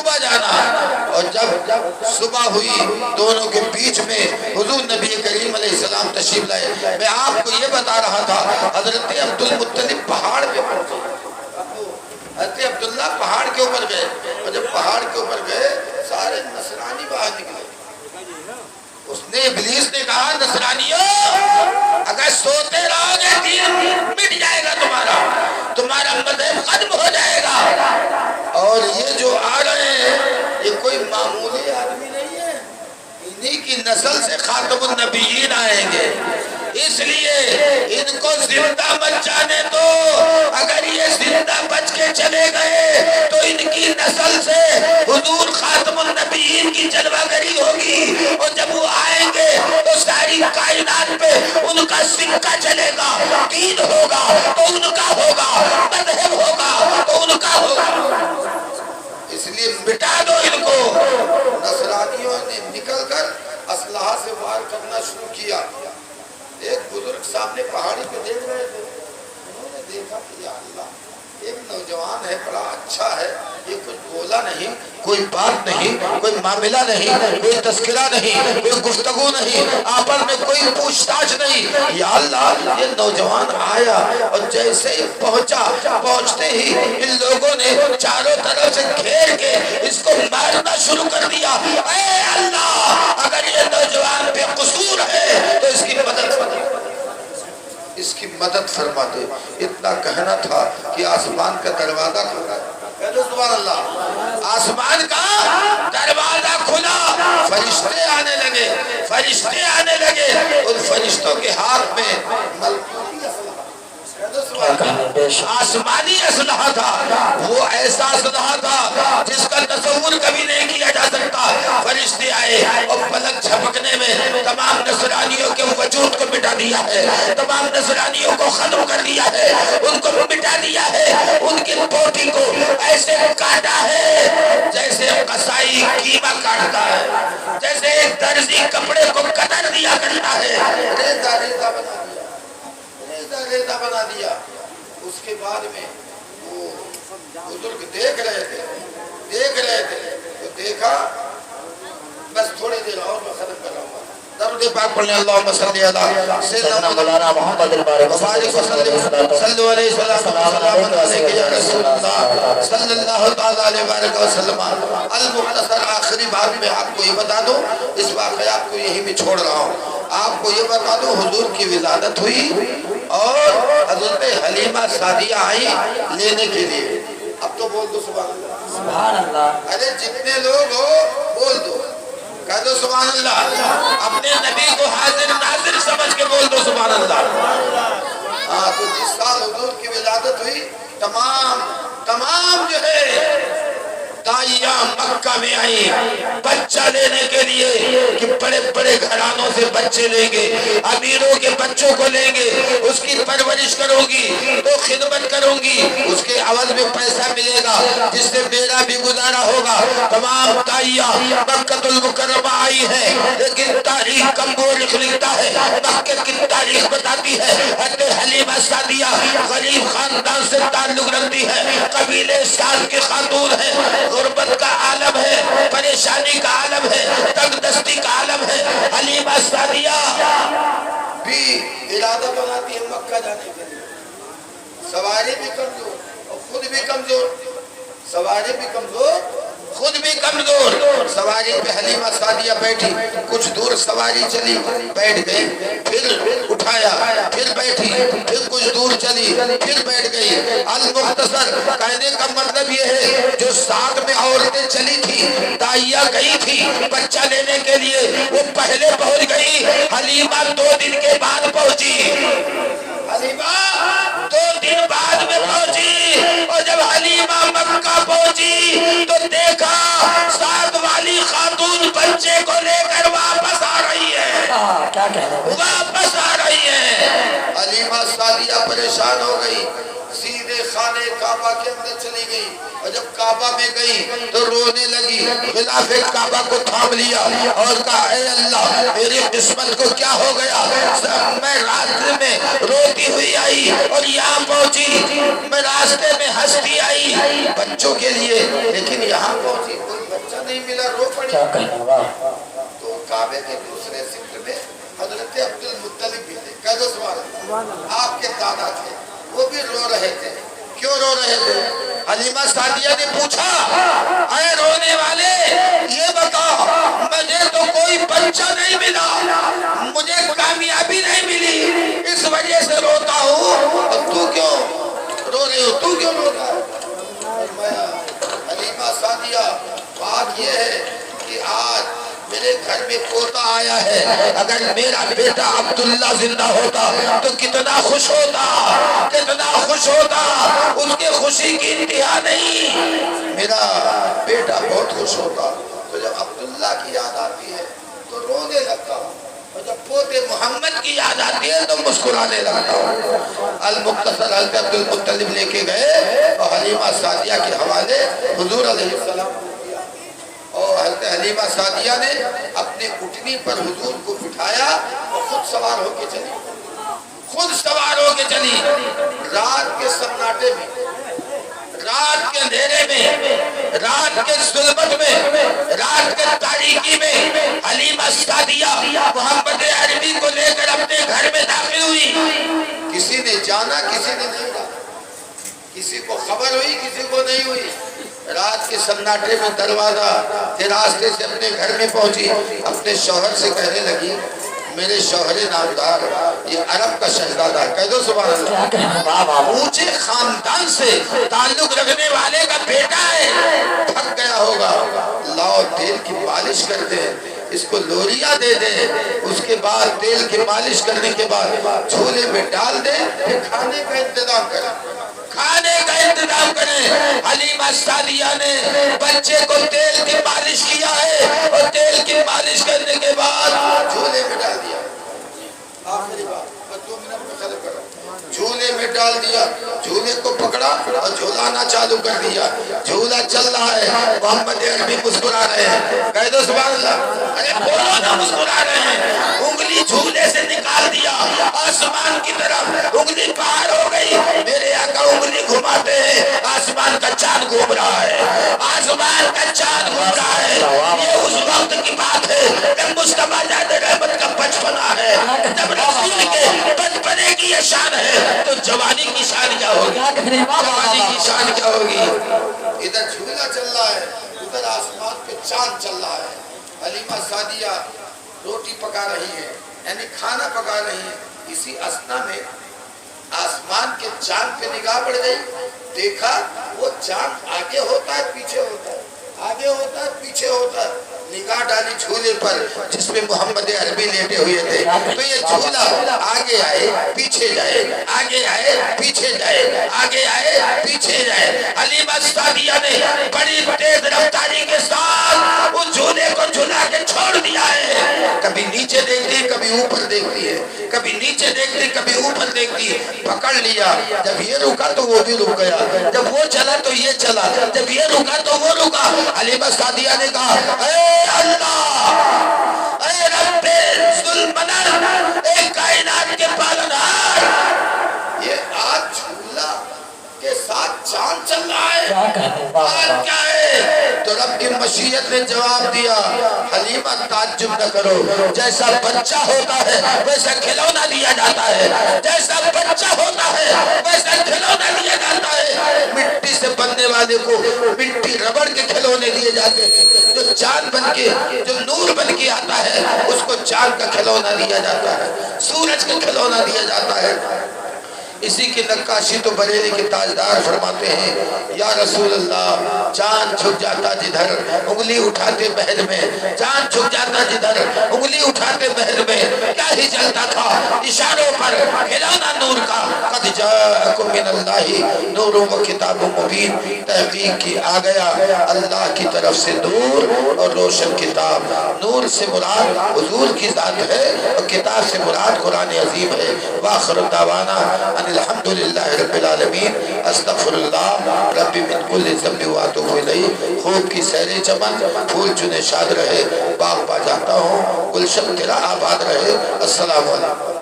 صبح جانا. اور جب صبح ہوئی دونوں کے بیچ میں حضور نبی کریم علیہ السلام تشریف لائے. میں آپ کو یہ بتا رہا تھا حضرت عبدالمطلب پہاڑ پہ پہنچے. حضرت عبداللہ پہاڑ کے اوپر گئے اور جب پہاڑ کے اوپر گئے سارے نصرانی باہر نکلے. اس نے ابلیس نے کہا نصرانیوں اگر سوتے رہو گے دین مٹ جائے گا, تمہارا مذہب ختم ہو جائے گا. اور یہ جو آ رہے ہیں یہ کوئی معمولی آدمی نہیں ہے, انہی کی نسل سے خاتم النبیین آئیں گے. اس لیے ان کو زندہ بچ جانے دو. اگر یہ زندہ بچ کے چلے گئے تو ان کی نسل سے حضور خاتم النبیین کی جلوہ گری ہوگی, اور جب وہ آئیں گے تو ساری کائنات پہ ان کا سکہ چلے گا. دین ہوگا تو ان کا ہوگا, مذہب ہوگا تو ان کا ہوگا. اس لیے مٹا دو ان کو. نصرانیوں نے نکل کر اسلحہ سے وار کرنا شروع کیا. ایک بزرگ سامنے پہاڑی پہ دیکھ رہے تھے, انہوں نے دیکھا کہ یا اللہ ایک نوجوان ہے, بڑا اچھا ہے, یہ کچھ بولا نہیں, کوئی بات نہیں, کوئی معاملہ نہیں, کوئی تذکرہ نہیں, کوئی گفتگو نہیں, آپس میں کوئی پوچھ تاچھ نہیں. یا اللہ یہ نوجوان آیا اور جیسے ہی پہنچتے ہی ان لوگوں نے چاروں طرف سے گھیر کے اس کو مارنا شروع کر دیا. اے اللہ اگر یہ نوجوان بے قصور ہے تو اس کی مدد فرما دے. اتنا کہنا تھا کہ آسمان کا دروازہ کھلا. سبحان اللہ, آسمان کا دروازہ کھلا, فرشتے آنے لگے. ان فرشتوں کے ہاتھ میں آسمانی اسلحہ تھا. وہ ایسا اسلحہ تھا جس کا تصور کبھی نہیں کیا جا سکتا. فرشتے آئے اور پلک جھپکنے میں تمام نصرانیوں کے وجود کو مٹا دیا ہے, تمام نصرانیوں کو ختم کر دیا ہے, ان کو مٹا دیا ہے. ان کی بوٹی کو ایسے کاٹا ہے جیسے قصائی قیمہ کاٹتا ہے, جیسے ایک درزی کپڑے کو کتر دیا کرتا ہے. ریزہ بنا دیا. اس کے بعد میں وہ بزرگ دیکھ رہے تھے تو دیکھا بس تھوڑی دیر اور میں ختم کر رہا ہوں. درود پاک پڑھنے اللہم صلی علی سیدنا مولانا محمد البارک صلی علیہ رسول اللہ صلی اللہ تعالی علیہ وسلم. المختصر آخری بات میں آپ کو یہ بتا دوں, اس واقعات کو یہی بھی چھوڑ رہا ہوں. آپ کو یہ بتا دوں حضور کی ولادت ہوئی اور حضرت حلیمہ سعدیہ آئی لینے کے لیے. اب تو بول دو سبحان اللہ. ارے جتنے لوگ ہو بول دو, کہہ دو سبحان اللہ. اپنے نبی کو حاضر ناظر سمجھ کے بول دو سبحان اللہ. تو جس سال حضور کی ولادت ہوئی تمام جو ہے داعیہ مکہ میں آئی بچہ لینے کے لیے کہ بڑے بڑے گھرانوں سے بچے لیں گے, امیروں کے بچوں کو لیں گے, اس کی پرورش کروں گی تو خدمت کروں گی, اس کے عوض میں پیسہ ملے گا جس سے میرا بھی گزارا ہوگا. تمام داعیہ مکہ المکرمہ آئی ہے, لیکن تاریخ کمزور لکھتا ہے. مکہ کی تاریخ بتاتی ہے حضرت حلیمہ سعدیہ غریب خاندان سے تعلق رکھتی ہے, قبیلے سعد کی خاتون ہے, غربت کا عالم ہے, پریشانی کا عالم ہے, تنگ دستی کا عالم ہے. حلیمہ سعدیہ بھی ارادہ بناتی ہے مکہ جانے کے لیے. سواری بھی کمزور اور خود بھی کمزور, خود بھی کمزور. سواری پہ حلیمہ سعدیہ بیٹھی, کچھ دور سواری چلی, بیٹھ گئی, پھر اٹھایا, پھر بیٹھی, پھر کچھ دور چلی, پھر بیٹھ گئی. المختصر کہنے کا مطلب یہ ہے جو ساتھ میں عورتیں چلی تھی, داعیہ گئی تھی بچہ لینے کے لیے, وہ پہلے پہنچ گئی. حلیمہ 2 دن کے بعد پہنچی. حلیمہ 2 دن بعد میں پہنچی, اور جب حلیمہ مکہ پہنچی تو دیکھا سعد والی خاتون بچے کو لے کر واپس آ رہی ہے. حلیمہ سعدیہ پریشان ہو گئی, سیدھے خانے کعبہ کے اندر چلی گئی, اور جب کعبہ میں گئی تو رونے لگی، غلاف کعبہ کو تھام لیا اور کہا اے اللہ میری قسمت کو کیا ہو گیا، میں راستے میں روتی ہوئی آئی اور یہاں پہنچی، میں راستے میں ہنستی آئی بچوں کے لیے، لیکن یہاں پہنچی کوئی بچہ نہیں ملا، رو پڑی۔ تو کعبے کے دوسرے سمت میں حضرت عبد المطلب بھی تھے، کہہ دو سبحان اللہ، آپ کے دادا تھے، وہ بھی رو رہے تھے۔ کیوں رو رہے تھے؟ حلیمہ سعدیہ نے پوچھا اے رونے والے یہ بتا، مجھے تو کوئی بچہ نہیں ملا، مجھے کامیابی نہیں ملی، اس وجہ سے روتا ہوں، تو کیوں رو رہے ہو، تو کیوں روتا ہے؟ حلیمہ سعدیہ بات یہ ہے کہ آج میرے گھر میں پوتا آیا ہے، اگر میرا بیٹا عبداللہ زندہ ہوتا تو کتنا خوش ہوتا، کتنا خوش ہوتا، اس کے خوشی کی انتہا نہیں، میرا بیٹا بہت خوش ہوتا۔ تو جب عبداللہ کی یاد آتی ہے تو رونے لگتا ہوں، اور جب پوتے محمد کی یاد آتی ہے تو مسکرانے لگتا ہوں۔ المختصر حضرت عبد المطلب لے کے گئے اور حلیمہ سعدیہ کے حوالے حضور علیہ السلام، اور حضرت حلیمہ سعدیہ نے اپنے اٹھنی پر حضور کو بٹھایا اور خود سوار ہو کے چلی، خود سوار ہو کے چلی، رات کے سناٹے میں، رات کے اندھیرے میں، رات کے ظلمت میں، رات کے تاریکی میں حلیمہ سعدیہ محمد عربی کو لے کر اپنے گھر میں داخل ہوئی۔ کسی نے جانا کسی نے نہیں جانا، کسی کو خبر ہوئی کسی کو نہیں ہوئی، رات کے سناٹے میں دروازہ کے راستے سے اپنے گھر میں پہنچی، اپنے شوہر سے کہنے لگی میرے شوہر نامدار یہ عرب کا شہزادہ، کہہ دو سبحان اللہ، اونچے خاندان سے تعلق رکھنے والے کا بیٹا ہے، تھک گیا ہوگا، لاؤ تیل کی مالش کر دے، اس کو لوریا دے دے، اس کے بعد تیل کی مالش کرنے کے بعد جھولے میں ڈال دے، پھر کھانے کا انتظام کرے، کھانے کا انتظام کریں۔ حلیمہ سعدیہ نے بچے کو تیل کی مالش کیا ہے اور تیل کی مالش کرنے کے بعد جھولے میں ڈال دیا، آخری بات بس 2 منٹ میں ختم کرو، جھولے میں ڈال دیا، جھولے کو پکڑا اور جھولانا چالو کر دیا، جھولا چل رہا ہے، محمد عربی مسکرا رہے ہیں، کہہ دو سبحان اللہ، ارے بولو نہ، مسکرا رہے ہیں، انگلی جھولے سے نکال دیا، آسمان کی طرف انگلی پار ہو گئی، میرے آقا انگلی گھماتے ہیں، آسمان کا چاند گھوم رہا ہے، آسمان کا چاند گھوم رہا ہے، یہ اس وقت کی بات ہے جب مصطفیٰ جاد رحمت کا بچپنا ہے، جب رسول کے بچپنے کی یہ شان ہے تو جوانی کی شان کیا ہوگی، جوانی کی شان کیا ہوگی۔ ادھر جھولا چل رہا ہے، ادھر آسمان پہ چاند چل رہا ہے، حلیمہ سعدیہ روٹی پکا رہی ہے، یعنی کھانا پکا رہی ہے، اسی اثنا میں آسمان کے چاند پہ نگاہ پڑ گئی، دیکھا وہ چاند آگے ہوتا ہے پیچھے ہوتا ہے، آگے ہوتا ہے پیچھے ہوتا ہے، نگاہ ڈالی جھولے پر جس میں محمد عربی لیٹے ہوئے تھے، تو یہ جھولا آگے آئے پیچھے جائے، آگے آئے پیچھے جائے، آگے آئے پیچھے جائے۔ حلیمہ سعدیہ نے بڑی تیز رفتاری کے ساتھ اس جھولے کو جھلا کے چھوڑ دیا ہے، کبھی نیچے دیکھتی ہے کبھی اوپر دیکھتی ہے، کبھی نیچے دیکھتی کبھی اوپر دیکھتی ہے، پکڑ لیا، جب یہ رکا تو وہ بھی رک گیا، جب وہ چلا تو یہ چلا، جب یہ رکا تو وہ رکا۔ حلیمہ سعدیہ نے کہا اے اللہ، اے رب ذوالمنن، اے کائنات کے پالنہار، یہ آج جھولا کے ساتھ چاند چل رہا ہے، آج کیا ہے؟ تو رب کی مشیت نے جواب دیا حلیمہ تعجب نہ کرو، جیسا بچہ ہوتا ہے ویسا کھلونا دیا جاتا ہے، جیسا بچہ ہوتا ہے ویسا کھلونا دیا جاتا ہے، مٹی سے بننے والے کو مٹی ربڑ کے کھلونے دیے جاتے ہیں، جو چاند بن کے جو نور بن کے آتا ہے اس کو چاند کا کھلونا دیا جاتا ہے، سورج کا کھلونا دیا جاتا ہے۔ اسی کی نقاشی تو بریلی کے تاجدار فرماتے ہیں یا رسول اللہ، چاند چھپ جاتا جدھر انگلی اٹھاتے بہر میں، چاند چھپ جاتا جدھر انگلی اٹھاتے بہر میں، کیا ہی چلتا تھا اشاروں پر کھلونا نور کا، قد جاءکم من اللہ نور و کتاب مبین، تحقیق کی آ گیا اللہ کی طرف سے نور اور روشن کتاب، نور سے مراد حضور کی ذات ہے اور کتاب سے مراد قرآن عظیم ہے۔ وآخر دعوانا الحمدللہ رب العالمین، استغفر اللہ ربی من کل ذنب واتوب الیہ۔ خوب کی سیر چمن، پھول چنے شاد رہے، باغ پا جاتا ہوں، گلشن تیرا آباد رہے۔ السلام علیکم۔